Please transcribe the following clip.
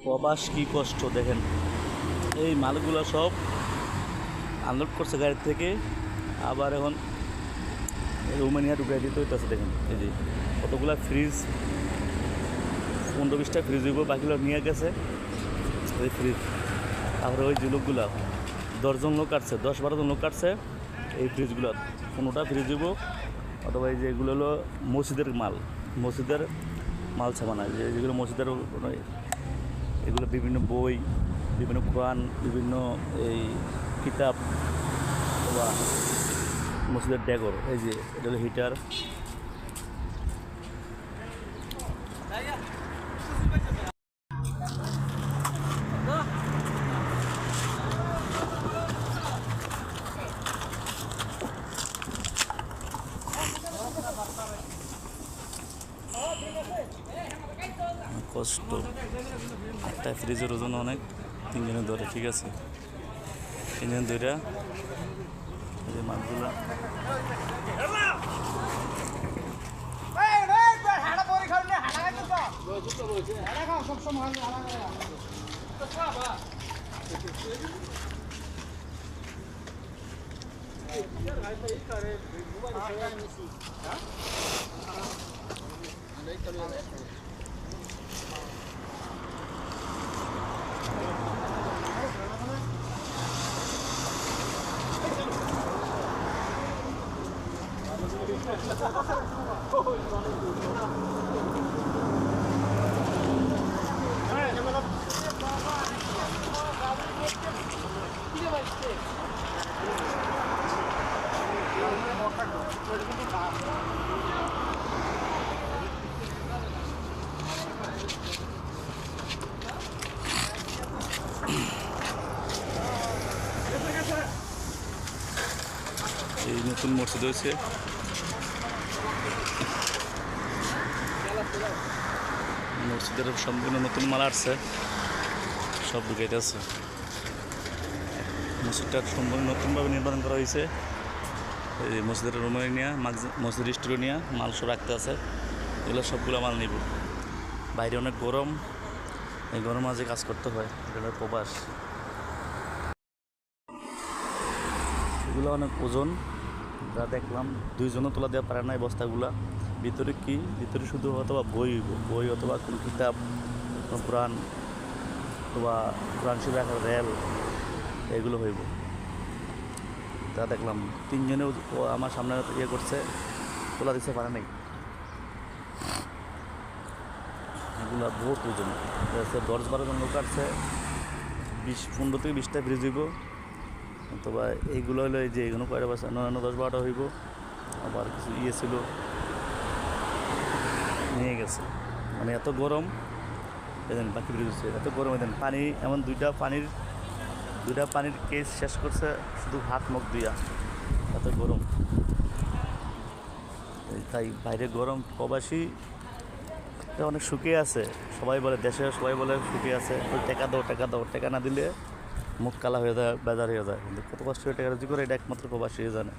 প্রবাস কি কষ্ট দেখেন। এই মালগুলো সব আনলোড করছে গাড়ি থেকে, আবার এখন রোমানিয়া ঢুকাই দিতে হইতেছে। দেখেন এই যে কতগুলা ফ্রিজ, 15-20টা ফ্রিজ হইব, বাকিগুলো নিয়ে গেছে ওই ফ্রিজ। তারপরে ওই যে লোকগুলা 10জন লোক কাটছে, 10-12জন লোক কাটছে এই ফ্রিজগুলো। 15টা ফ্রিজ হইব, অথবা এই যে এগুলো হলো মসজিদের মাল, মসজিদের মাল ছাপানা, যেগুলো মসজিদের এগুলো বিভিন্ন বই, বিভিন্ন কোরআন, বিভিন্ন এই কিতাব বা মসজিদের ডেকর। এই যে এটা হলো হিটার। কষ্ট একটা ফ্রিজের ওজন অনেক, 3জনের ধরে, ঠিক আছে, 3জন ধরে এই যে মাছগুলো। এই নতুন মসজিদ হয়েছে, মসজিদের সম্পূর্ণ নতুন মাল আসছে, সব ঢুকাইতেছে। মসজিদটা সম্পূর্ণ নতুনভাবে নির্মাণ করা হয়েছে। এই মসজিদের রুমে নিয়ে, মসজিদের স্টোরে নিয়ে মাল সব রাখতে আছে। এগুলো সবগুলো মাল নিব। বাইরে অনেক গরম, এই গরম মাঝে কাজ করতে হয়, এটা প্রবাস। এগুলো অনেক ওজন, যা দেখলাম 2জনও তোলা দেওয়া পারে না এই বস্তাগুলা। ভিতরে কি, ভিতরে শুধু অথবা বই অথবা কোনো কিতাব, কোরআন অথবা কোরআন শরীফ রাখার রেল, এগুলো হইব। তা দেখলাম 3জনেও আমার সামনে ইয়ে করছে, তোলা দিতে পারে নাই। এগুলো বহুত ওজন, 10-12জন লোক আসছে, 15 থেকে 20টা ফ্রিজ হইব। অথবা এইগুলো হলো এই যে এগুলো কয়টা বাসা, 9-10-12টা হইব। আবার কিছু ইয়ে ছিল নিয়ে গেছে। মানে এত গরম, এদেন বাকি বেরিয়েছে, এত গরম। এদেন পানি এমন দুইটা পানির কেস শেষ করছে শুধু হাত মুখ দিয়া, এত গরম। তাই বাইরে গরম, প্রবাসী অনেক শুকিয়ে আছে। সবাই বলে, দেশে সবাই বলে শুকিয়ে আছে, টাকা দাও, টাকা না দিলে মুখ কালা হয়ে যায়, বেজার হয়ে যায়। কিন্তু কত কষ্ট হয়ে টাকা রুজি করে, এটা একমাত্র প্রবাসী জানে।